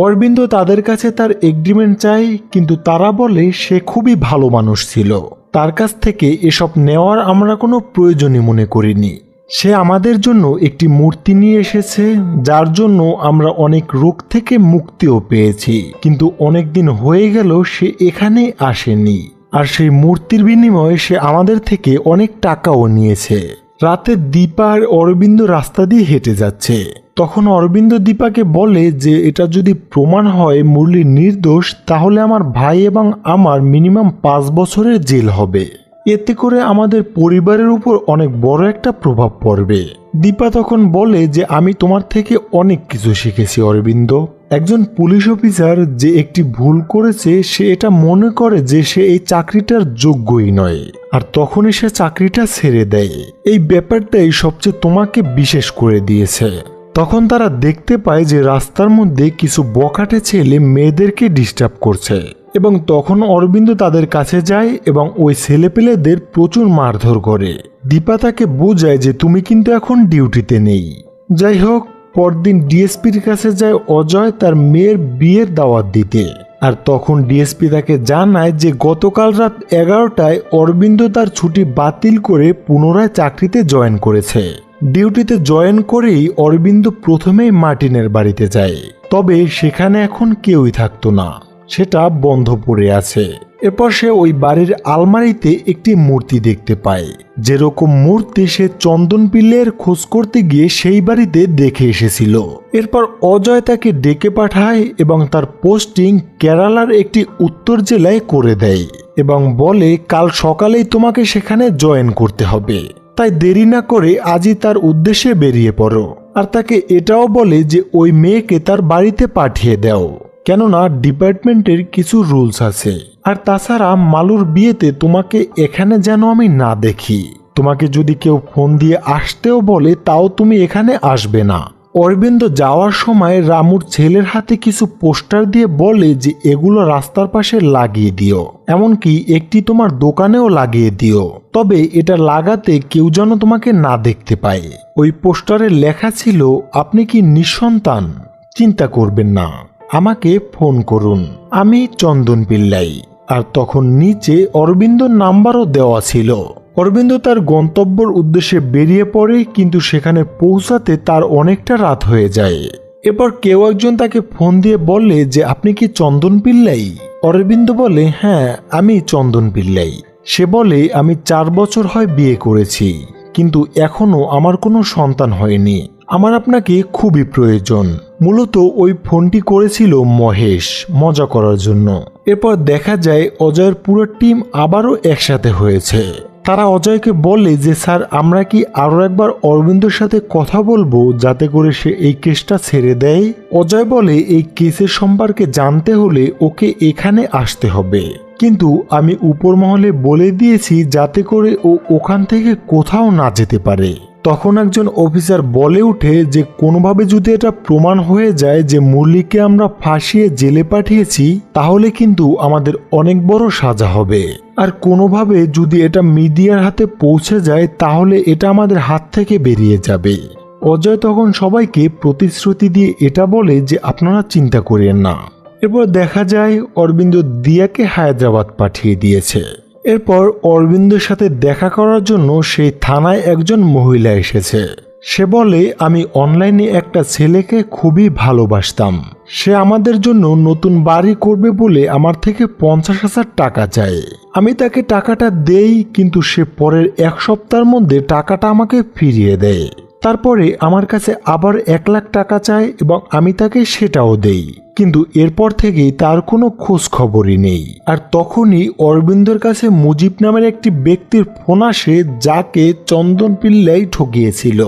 অরবিন্দ তাদের কাছে তার এগ্রিমেন্ট চায়, কিন্তু তারা বলে সে খুবই ভালো মানুষ ছিল, তার কাছ থেকে এসব নেওয়ার আমরা কোনো প্রয়োজনই মনে করিনি। সে আমাদের জন্য একটি মূর্তি নিয়ে এসেছে যার জন্য আমরা অনেক রোগ থেকে মুক্তিও পেয়েছি, কিন্তু অনেক দিন হয়ে গেল সে এখানে আসেনি, আর সেই মূর্তির বিনিময়ে সে আমাদের থেকে অনেক টাকাও নিয়েছে। রাতে দীপা আর অরবিন্দ রাস্তা দিয়ে হেঁটে যাচ্ছে, তখন অরবিন্দ দীপাকে বলে যে এটা যদি প্রমাণ হয় মুরলী নির্দোষ তাহলে আমার ভাই এবং আমার মিনিমাম 5 বছরের জেল হবে, এতে করে আমাদের পরিবারের উপর অনেক বড় একটা প্রভাব পড়বে। দীপা তখন বলে যে আমি তোমার থেকে অনেক কিছু শিখেছি অরবিন্দ। একজন পুলিশ অফিসার যে একটি ভুল করেছে সে এটা মনে করে যে সে এই চাকরিটার যোগ্যই নয়, আর তখনই সে চাকরিটা ছেড়ে দেয়। এই ব্যাপারটাই সবচেয়ে তোমাকে বিশেষ করে দিয়েছে। তখন তারা দেখতে পায় যে রাস্তার মধ্যে কিছু বখাটে ছেলে মেয়েদেরকে ডিস্টার্ব করছে এবং তখন অরবিন্দ তাদের কাছে যায় এবং ওই ছেলেপেলেদের প্রচুর মারধর করে। দীপা তাকে বোঝায় যে তুমি কিন্তু এখন ডিউটিতে নেই। যাই হোক, পরদিন ডিএসপির কাছে যায় অজয় তার মেয়ের বিয়ের দাওয়াত দিতে, আর তখন ডিএসপি তাকে জানায় যে গতকাল রাত 11টায় অরবিন্দ তার ছুটি বাতিল করে পুনরায় চাকরিতে জয়েন করেছে। ডিউটিতে জয়েন করেই অরবিন্দ প্রথমেই মার্টিনের বাড়িতে যায়, তবে সেখানে এখন কেউই থাকতো না, সেটা বন্ধ পড়ে আছে। এরপর সে ওই বাড়ির আলমারিতে একটি মূর্তি দেখতে পায়, যেরকম মূর্তি সে চন্দন পিল্লের খোঁজ করতে গিয়ে সেই বাড়িতে দেখে এসেছিল। এরপর অজয় তাকে ডেকে পাঠায় এবং তার পোস্টিং কেরালার একটি উত্তর জেলায় করে দেয় এবং বলে কাল সকালেই তোমাকে সেখানে জয়েন করতে হবে, তাই দেরি না করে আজই তার উদ্দেশ্যে বেরিয়ে পড়ো। আর তাকে এটাও বলে যে ওই মেয়েকে তার বাড়িতে পাঠিয়ে দাও, কেননা ডিপার্টমেন্টের কিছু রুলস আছে, আর তাছাড়া মালুর বিয়েতে তোমাকে এখানে যেন আমি না দেখি। তোমাকে যদি কেউ ফোন দিয়ে আসতেও বলে তাও তুমি এখানে আসবে না। অরবিন্দ যাওয়ার সময় রামুর ছেলের হাতে কিছু পোস্টার দিয়ে বলে যে এগুলো রাস্তার পাশে লাগিয়ে দিও, এমনকি একটি তোমার দোকানেও লাগিয়ে দিও, তবে এটা লাগাতে কেউ যেন তোমাকে না দেখতে পায়। ওই পোস্টারে লেখা ছিল আপনি কি নিঃসন্তান? চিন্তা করবেন না, আমাকে ফোন করুন, আমি চন্দন পিল্লাই। আর তখন নিচে অরবিন্দর নাম্বারও দেওয়া ছিল। অরবিন্দ তার গন্তব্যের উদ্দেশ্যে বেরিয়ে পড়ে, কিন্তু সেখানে পৌঁছাতে তার অনেকটা রাত হয়ে যায়। এরপর কেউ একজন তাকে ফোন দিয়ে বললে যে আপনি কি চন্দন পিল্লাই? অরবিন্দ বলে হ্যাঁ, আমি চন্দন পিল্লাই। সে বলে আমি 4 বছর হয় বিয়ে করেছি, কিন্তু এখনো আমার কোনো সন্তান হয়নি। আমার আপনাকে খুবই প্রয়োজন। মূলত ওই ফোনটি করেছিল মহেশ মজা করার জন্য। এরপর দেখা যায় অজয়ের পুরো টিম আবারও একসাথে হয়েছে। তারা অজয়কে বলে যে স্যার, আমরা কি আরও একবার অরবিন্দর সাথে কথা বলবো যাতে করে সে এই কেসটা ছেড়ে দেয়? অজয় বলে এই কেসের সম্পর্কে জানতে হলে ওকে এখানে আসতে হবে, কিন্তু আমি উপর মহলে বলে দিয়েছি যাতে করে ও ওখান থেকে কোথাও না যেতে পারে। তখন একজন অফিসার বলে ওঠে যে কোনোভাবে যদি এটা প্রমাণ হয়ে যায় যে মুরলিকে আমরা ফাঁসিয়ে জেলে পাঠিয়েছি, তাহলে কিন্তু আমাদের অনেক বড় সাজা হবে। আর কোনোভাবে যদি এটা মিডিয়ার হাতে পৌঁছে যায় তাহলে এটা আমাদের হাত থেকে বেরিয়ে যাবে। অজয় তখন সবাইকে প্রতিশ্রুতি দিয়ে এটা বলে যে আপনারা চিন্তা করেন না। এরপর দেখা যায় অরবিন্দ দিয়াকে হায়দ্রাবাদ পাঠিয়ে দিয়েছে। এরপর অরবিন্দের সাথে দেখা করার জন্য সেই থানায় একজন মহিলা এসেছে। সে বলে আমি অনলাইনে একটা ছেলেকে খুবই ভালোবাসতাম, সে আমাদের জন্য নতুন বাড়ি করবে বলে আমার থেকে 50,000 টাকা চায়। আমি তাকে টাকাটা দেই, কিন্তু সে পরের 1 সপ্তাহের মধ্যে টাকাটা আমাকে ফিরিয়ে দেয়। তারপরে আমার কাছে আবার 1 লাখ টাকা চায় এবং আমি তাকে সেটাও দেই, কিন্তু এরপর থেকেই তার কোনো খোঁজ খবরই নেই। আর তখনই অরবিন্দর কাছে মুজিব নামের একটি ব্যক্তির ফোন আসে, যাকে চন্দন পিল্লাই ঠকিয়েছিল।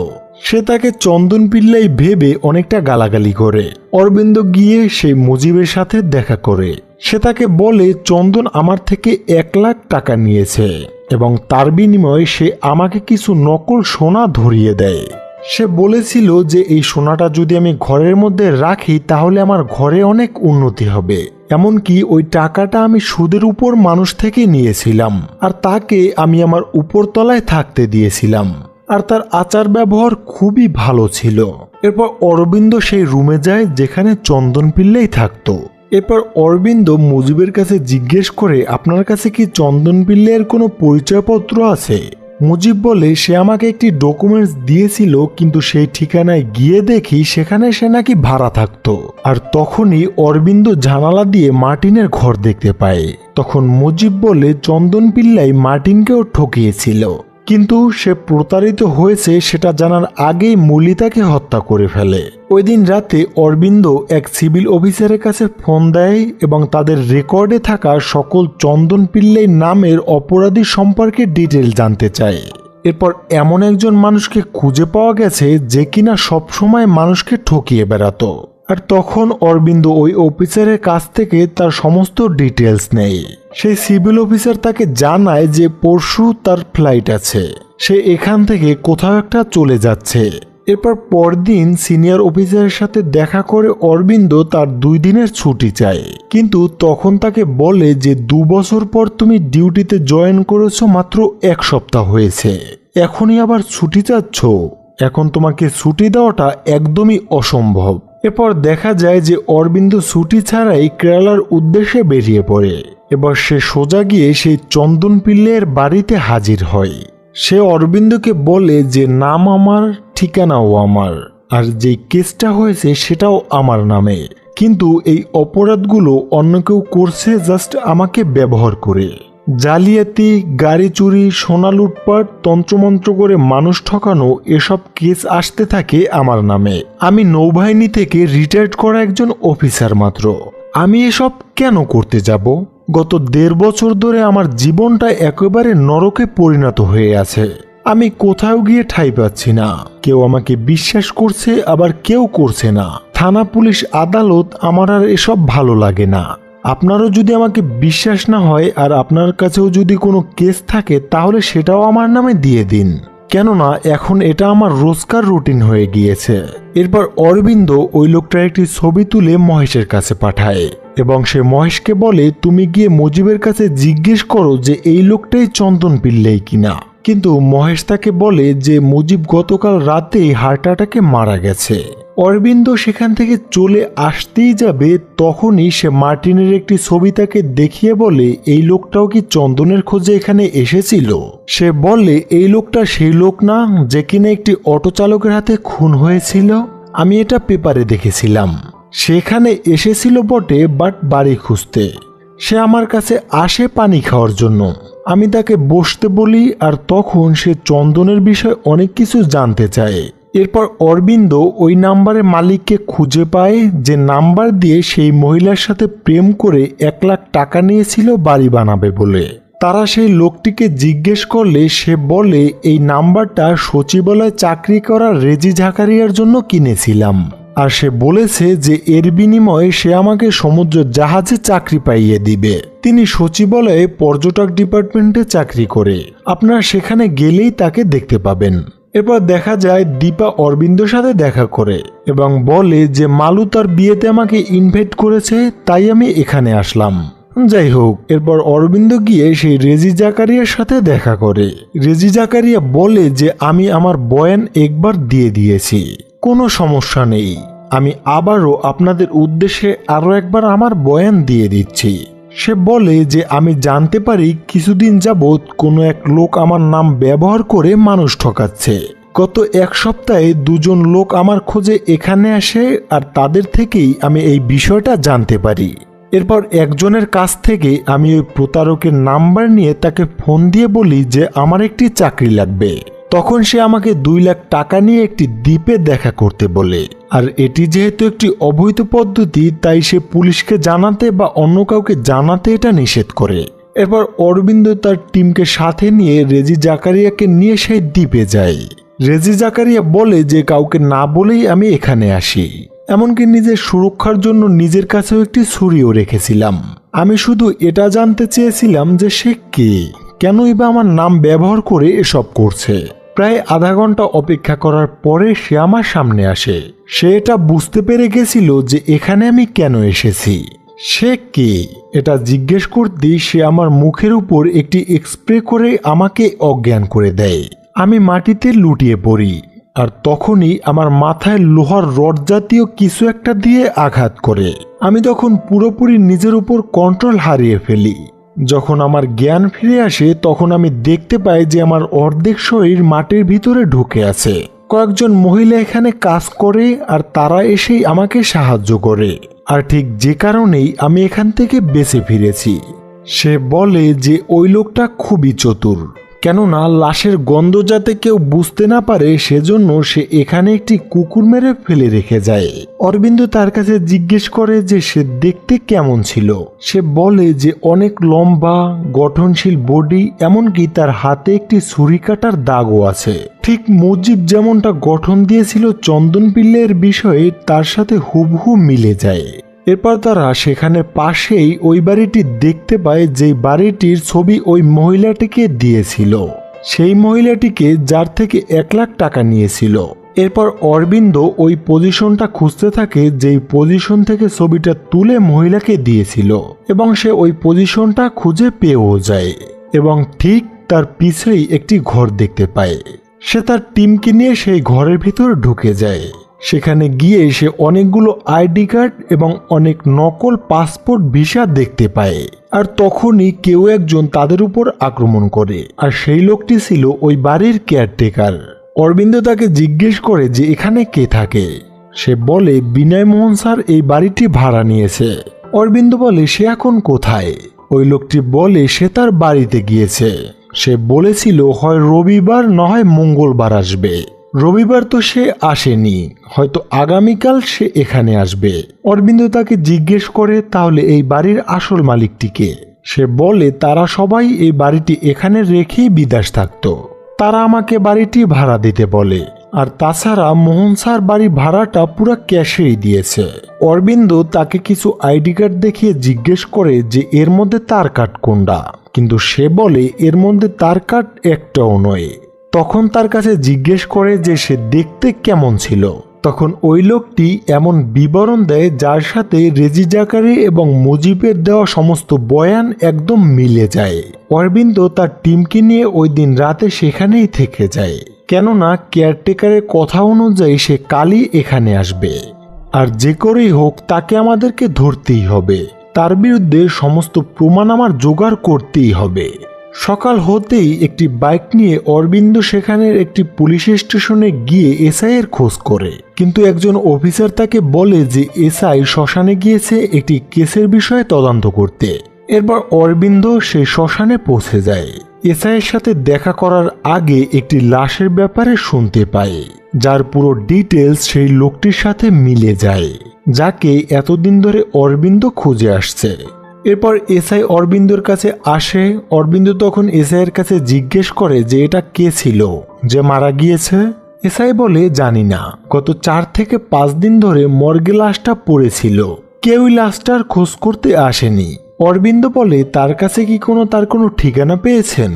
সে তাকে চন্দন পিল্লাই ভেবে অনেকটা গালাগালি করে। অরবিন্দ গিয়ে সেই মুজিবের সাথে দেখা করে। সে তাকে বলে চন্দন আমার থেকে 1 লাখ টাকা নিয়েছে এবং তার বিনিময়ে সে আমাকে কিছু নকল সোনা ধরিয়ে দেয়। সে বলেছিল যে এই সোনাটা যদি আমি ঘরের মধ্যে রাখি তাহলে আমার ঘরে অনেক উন্নতি হবে। এমনকি ওই টাকাটা আমি সুদের উপর মানুষ থেকে নিয়েছিলাম, আর তাকে আমি আমার উপরতলায় থাকতে দিয়েছিলাম, আর তার আচার ব্যবহার খুবই ভালো ছিল। এরপর অরবিন্দ সেই রুমে যায় যেখানে চন্দন পিল্লাই থাকতো। এরপর অরবিন্দ মুজিবের কাছে জিজ্ঞেস করে আপনার কাছে কি চন্দন পিল্লাইয়ের কোনো পরিচয়পত্র আছে? মুজিব বলে সে আমাকে একটি ডকুমেন্টস দিয়েছিল, কিন্তু সেই ঠিকানায় গিয়ে দেখি সেখানে সে নাকি ভাড়া থাকতো। আর তখনই অরবিন্দ জানালা দিয়ে মার্টিনের ঘর দেখতে পায়। তখন মুজিব বলে চন্দন পিল্লাই মার্টিনকেও ঠকিয়েছিল, কিন্তু সে প্রতারিত হয়েছে সেটা জানার আগেই মুরলি তাকে হত্যা করে ফেলে। ওই দিন রাতে অরবিন্দ এক সিভিল অফিসারের কাছে ফোন দেয় এবং তাদের রেকর্ডে থাকা সকল চন্দন পিল্লাই নামের অপরাধী সম্পর্কে ডিটেল জানতে চায়। এরপর এমন একজন মানুষকে খুঁজে পাওয়া গেছে যে কিনা সবসময় মানুষকে ঠকিয়ে বেড়াতো। আর তখন অরবিন্দ ওই অফিসারের কাছ থেকে তার সমস্ত ডিটেলস নেয়। সেই সিভিল অফিসার তাকে জানায় যে পরশু তার ফ্লাইট আছে, সে এখান থেকে কোথাও একটা চলে যাচ্ছে। এরপর পরদিন সিনিয়র অফিসারের সাথে দেখা করে অরবিন্দ তার 2 দিনের ছুটি চায়, কিন্তু তখন তাকে বলে যে 2 বছর পর তুমি ডিউটিতে জয়েন করেছো, মাত্র 1 সপ্তাহ হয়েছে, এখনই আবার ছুটি চাচ্ছ? এখন তোমাকে ছুটি দেওয়াটা একদমই অসম্ভব। এরপর দেখা যায় যে অরবিন্দ ছুটি ছাড়াই কেরালার উদ্দেশ্যে বেরিয়ে পড়ে। এবার সে সোজা গিয়ে সেই চন্দন পিল্লাইয়ের বাড়িতে হাজির হয়। সে অরবিন্দকে বলে যে নাম আমার, ঠিকানাও আমার, আর যেই কেসটা হয়েছে সেটাও আমার নামে, কিন্তু এই অপরাধগুলো অন্য কেউ করছে জাস্ট আমাকে ব্যবহার করে। জালিয়াতি, গাড়ি চুরি, সোনা লুটপাট, তন্ত্রমন্ত্র করে মানুষ ঠকানো, এসব কেস আসতে থাকে আমার নামে। আমি নৌবাহিনী থেকে রিটায়ার্ড করা একজন অফিসার মাত্র। আমি এসব কেন করতে যাব? গত 1.5 বছর ধরে আমার জীবনটা একেবারে নরকে পরিণত হয়ে আছে। আমি কোথাও গিয়ে ঠাঁই পাচ্ছি না। কেউ আমাকে বিশ্বাস করছে, আবার কেউ করছে না। থানা, পুলিশ, আদালত, আমার আর এসব ভালো লাগে না। আপনারও যদি আমাকে বিশ্বাস না হয় আর আপনার কাছেও যদি কোনো কেস থাকে তাহলে সেটাও আমার নামে দিয়ে দিন, কেননা এখন এটা আমার রোজকার রুটিন হয়ে গিয়েছে। এরপর অরবিন্দ ওই লোকটার একটি ছবি তুলে মহেশের কাছে পাঠায় এবং সে মহেশকে বলে তুমি গিয়ে মুজিবের কাছে জিজ্ঞেস করো যে এই লোকটাই চন্দন পিল্লাই কিনা। কিন্তু মহেশ তাকে বলে যে মুজিব গতকাল রাতেই হার্ট অ্যাটাকে মারা গেছে। অরবিন্দ সেখান থেকে চলে আসতেই যাবে, তখনই সে মার্টিনের একটি ছবি তাকে দেখিয়ে বলে এই লোকটাও কি চন্দনের খোঁজে এখানে এসেছিল। সে বলে এই লোকটা সেই লোক না যে কিনা একটি অটো চালকের হাতে খুন হয়েছিল। আমি এটা পেপারে দেখেছিলাম। সেখানে এসেছিল বটে, বাট বাড়ি খুঁজতে। সে আমার কাছে আসে পানি খাওয়ার জন্য। আমি তাকে বসতে বলি আর তখন সে চন্দনের বিষয়ে অনেক কিছু জানতে চায়। এরপর অরবিন্দ ওই নাম্বারের মালিককে খুঁজে পায়, যে নাম্বার দিয়ে সেই মহিলার সাথে প্রেম করে 1 লাখ টাকা নিয়েছিল বাড়ি বানাবে বলে। তারা সেই লোকটিকে জিজ্ঞেস করলে সে বলে এই নাম্বারটা সচিবালয়ে চাকরি করা রেজি জাকারিয়ার জন্য কিনেছিলাম। আর সে বলেছে যে এর বিনিময়ে সে আমাকে সমুদ্র জাহাজে চাকরি পাইয়ে দিবে। তিনি সচিবালয়ে পর্যটক ডিপার্টমেন্টে চাকরি করে। আপনারা সেখানে গেলেই তাকে দেখতে পাবেন। এরপর দেখা যায় দীপা অরবিন্দর সাথে দেখা করে এবং বলে যে মালু তার বিয়েতে আমাকে ইনভাইট করেছে, তাই আমি এখানে আসলাম। যাই হোক, এরপর অরবিন্দ গিয়ে সেই রেজি জাকারিয়ার সাথে দেখা করে। রেজি জাকারিয়া বলে যে আমি আমার বয়ান একবার দিয়ে দিয়েছি, কোনো সমস্যা নেই। আমি আবারও আপনাদের উদ্দেশ্যে আরও একবার আমার বয়ান দিয়ে দিচ্ছি। সে বলে যে আমি জানতে পারি কিছুদিন যাবৎ কোনো এক লোক আমার নাম ব্যবহার করে মানুষ ঠকাচ্ছে। গত 1 সপ্তাহে 2 জন লোক আমার খোঁজে এখানে আসে আর তাদের থেকেই আমি এই বিষয়টা জানতে পারি। এরপর একজনের কাছ থেকে আমি ওই প্রতারকের নাম্বার নিয়ে তাকে ফোন দিয়ে বলি যে আমার একটি চাকরি লাগবে। তখন সে আমাকে 2 লাখ টাকা নিয়ে একটি দ্বীপে দেখা করতে বলে। আর এটি যেহেতু একটি অবৈধ পদ্ধতি, তাই সে পুলিশকে জানাতে বা অন্য কাউকে জানাতে এটা নিষেধ করে। এরপর অরবিন্দ তার টিমকে সাথে নিয়ে রেজি জাকারিয়াকে নিয়ে সেই দ্বীপে যায়। রেজি জাকারিয়া বলে যে কাউকে না বলেই আমি এখানে আসি। এমনকি নিজের সুরক্ষার জন্য নিজের কাছেও একটি ছুরিও রেখেছিলাম। আমি শুধু এটা জানতে চেয়েছিলাম যে সে কে, কেনই বা আমার নাম ব্যবহার করে এসব করছে। প্রায় আধা ঘন্টা অপেক্ষা করার পরে সে আমার সামনে আসে। সে এটা বুঝতে পেরে গেছিল যে এখানে আমি কেন এসেছি। সে কে এটা জিজ্ঞেস করতেই সে আমার মুখের উপর একটি স্প্রে করে আমাকে অজ্ঞান করে দেয়। আমি মাটিতে লুটিয়ে পড়ি আর তখনই আমার মাথায় লোহার রড জাতীয় কিছু একটা দিয়ে আঘাত করে। আমি তখন পুরোপুরি নিজের উপর কন্ট্রোল হারিয়ে ফেলি। যখন আমার জ্ঞান ফিরে আসে তখন আমি দেখতে পাই যে আমার অর্ধেক শরীর মাটির ভিতরে ঢুকে আছে। কয়েকজন মহিলা এখানে কাজ করে আর তারা এসেই আমাকে সাহায্য করে। আর ঠিক যে কারণেই আমি এখান থেকে বেঁচে ফিরেছি। সে বলে যে ওই লোকটা খুবই চতুর, কেননা লাশের গন্ধ যাতে কেউ বুঝতে না পারে সেজন্য সে এখানে একটি কুকুর মেরে ফেলে রেখে যায়। অরবিন্দ তার কাছে জিজ্ঞেস করে যে সে দেখতে কেমন ছিল। সে বলে যে অনেক লম্বা, গঠনশীল বডি, এমনকি তার হাতে একটি ছুরি কাটার দাগও আছে। ঠিক মুজিব যেমনটা গঠন দিয়েছিল চন্দন পিল্লের বিষয়ে তার সাথে হুবহু মিলে যায়। এরপর তারা সেখানে পাশেই ওই বাড়িটি দেখতে পায়, যে বাড়িটির ছবি ওই মহিলাটিকে দিয়েছিল, সেই মহিলাটিকে যার থেকে 1 লাখ টাকা নিয়েছিল। এরপর অরবিন্দ ওই পজিশনটা খুঁজতে থাকে, যেই পজিশন থেকে ছবিটা তুলে মহিলাকে দিয়েছিল, এবং সে ওই পজিশনটা খুঁজে পেয়েও যায় এবং ঠিক তার পিছেই একটি ঘর দেখতে পায়। সে তার টিমকে নিয়ে সেই ঘরের ভিতর ঢুকে যায়। সেখানে গিয়ে সে অনেকগুলো আইডি কার্ড এবং অনেক নকল পাসপোর্ট ভিসা দেখতে পায়। আর তখনই কেউ একজন তাদের উপর আক্রমণ করে, আর সেই লোকটি ছিল ওই বাড়ির কেয়ারটেকার। অরবিন্দ তাকে জিজ্ঞেস করে যে এখানে কে থাকে। সে বলে বিনয় মোহন স্যার এই বাড়িটি ভাড়া নিয়েছে। অরবিন্দ বলে সে এখন কোথায়। ওই লোকটি বলে সে তার বাড়িতে গিয়েছে। সে বলেছিল হয় রবিবার নয় মঙ্গলবার আসবে। রবিবার তো সে আসেনি, হয়তো আগামীকাল সে এখানে আসবে। অরবিন্দ তাকে জিজ্ঞেস করে তাহলে এই বাড়ির আসল মালিকটিকে। সে বলে তারা সবাই এই বাড়িটি এখানে রেখেই বিদেশ থাকতো। তারা আমাকে বাড়িটি ভাড়া দিতে বলে, আর তাছাড়া মোহন স্যার বাড়ি ভাড়াটা পুরো ক্যাশেই দিয়েছে। অরবিন্দ তাকে কিছু আইডি কার্ড দেখিয়ে জিজ্ঞেস করে যে এর মধ্যে তার কার্ড কোনটা, কিন্তু সে বলে এর মধ্যে তার কার্ড একটাও নয়। তখন তার কাছে জিজ্ঞেস করে যে সে দেখতে কেমন ছিল। তখন ওই লোকটি এমন বিবরণ দেয় যার সাথে রেজি জাকারি এবং মুজিবের দেওয়া সমস্ত বয়ান একদম মিলে যায়। অরবিন্দ তার টিমকে নিয়ে ওই দিন রাতে সেখানেই থেকে যায়। কেননা কেয়ারটেকারের কথা অনুযায়ী সে কালই এখানে আসবে, আর যে করেই হোক তাকে আমাদেরকে ধরতেই হবে। তার বিরুদ্ধে সমস্ত প্রমাণ আমার জোগাড় করতেই হবে। সকাল হতেই একটি বাইক নিয়ে অরবিন্দ সেখানের একটি পুলিশ স্টেশনে গিয়ে এসআই এর খোঁজ করে, কিন্তু একজন অফিসার তাকে বলে যে এসআই শ্মশানে গিয়েছে একটি কেসের বিষয়ে তদন্ত করতে। এরপর অরবিন্দ সেই শ্মশানে পৌঁছে যায়। এসআই এর সাথে দেখা করার আগে একটি লাশের ব্যাপারে শুনতে পায়, যার পুরো ডিটেলস সেই লোকটির সাথে মিলে যায়, যাকে এতদিন ধরে অরবিন্দ খুঁজে আসছে। এরপর এসআই অরবিন্দর কাছে আসে। অরবিন্দ তখন এসআই এর কাছে জিজ্ঞেস করে যে এটা কে ছিল যে মারা গিয়েছে। এসআই বলে জানি না, গত 4 থেকে 5 দিন ধরে মর্গে লাশটা পড়েছিল, কেউই লাশটার খোঁজ করতে আসেনি। অরবিন্দ বলে তার কাছে কি তার কোনো ঠিকানা পেয়েছেন?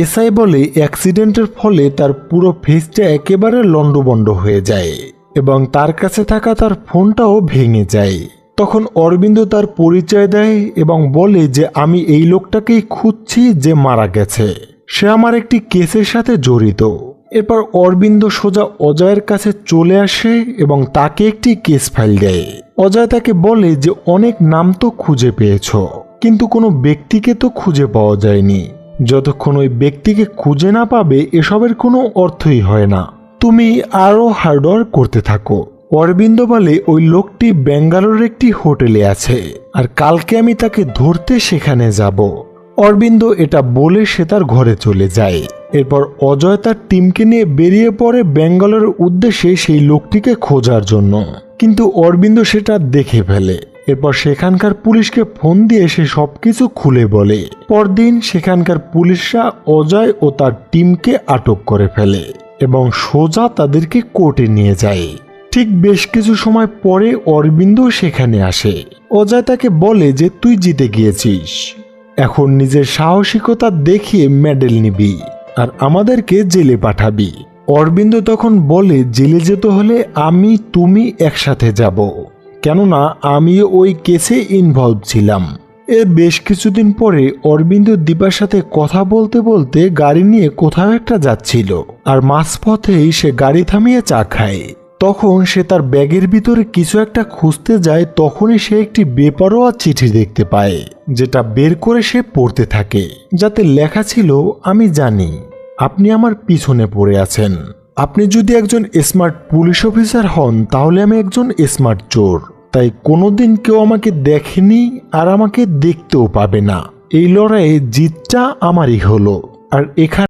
এসআই বলে অ্যাক্সিডেন্টের ফলে তার পুরো ফেসটা একেবারে লন্ডভন্ড হয়ে যায় এবং তার কাছে থাকা তার ফোনটাও ভেঙে যায়। তখন অরবিন্দ তার পরিচয় দেয় এবং বলে যে আমি এই লোকটাকেই খুঁজছি যে মারা গেছে, সে আমার একটি কেসের সাথে জড়িত। এরপর অরবিন্দ সোজা অজয়ের কাছে চলে আসে এবং তাকে একটি কেস ফাইল দেয়। অজয় তাকে বলে যে অনেক নাম তো খুঁজে পেয়েছ, কিন্তু কোনো ব্যক্তিকে তো খুঁজে পাওয়া যায়নি। যতক্ষণ ওই ব্যক্তিকে খুঁজে না পাবে এসবের কোনো অর্থই হয় না, তুমি আরও হার্ডওয়ার্ক করতে থাকো। অরবিন্দ বলে ওই লোকটি ব্যাঙ্গালোরের একটি হোটেলে আছে আর কালকে আমি তাকে ধরতে সেখানে যাব। অরবিন্দ এটা বলে সে তার ঘরে চলে যায়। এরপর অজয় তার টিমকে নিয়ে বেরিয়ে পড়ে ব্যাঙ্গালোরের উদ্দেশ্যে সেই লোকটিকে খোঁজার জন্য, কিন্তু অরবিন্দ সেটা দেখে ফেলে। এরপর সেখানকার পুলিশকে ফোন দিয়ে সে সবকিছু খুলে বলে। পরদিন সেখানকার পুলিশরা অজয় ও তার টিমকে আটক করে ফেলে এবং সোজা তাদেরকে কোর্টে নিয়ে যায়। ঠিক বেশ কিছু সময় পরে অরবিন্দ সেখানে আসে। অজয় তাকে বলে যে তুই জিতে গিয়েছিস, এখন নিজের সাহসিকতা দেখিয়ে মেডেল নিবি আর আমাদেরকে জেলে পাঠাবি। অরবিন্দ তখন বলে জেলে যেতে হলে আমি তুমি একসাথে যাব, কেননা আমিও ওই কেসে ইনভলভ ছিলাম। এর বেশ কিছুদিন পরে অরবিন্দ দীপার সাথে কথা বলতে বলতে গাড়ি নিয়ে কোথাও একটা যাচ্ছিল, আর মাঝপথেই সে গাড়ি থামিয়ে চা খায়। তখন সে তার ব্যাগের ভিতরে কিছু একটা খুঁজতে যায়, তখনই সে একটি বেপরোয়া চিঠি দেখতে পায়, যেটা বের করে সে পড়তে থাকে, যাতে লেখা ছিল আমি জানি আপনি আমার পিছনে পড়ে আছেন। আপনি যদি একজন স্মার্ট পুলিশ অফিসার হন তাহলে আমি একজন স্মার্ট চোর, তাই কোনোদিন কেউ আমাকে দেখেনি আর আমাকে দেখতেও পাবে না। এই লড়াইয়ে জিতটা আমারই হলো। আর এখানে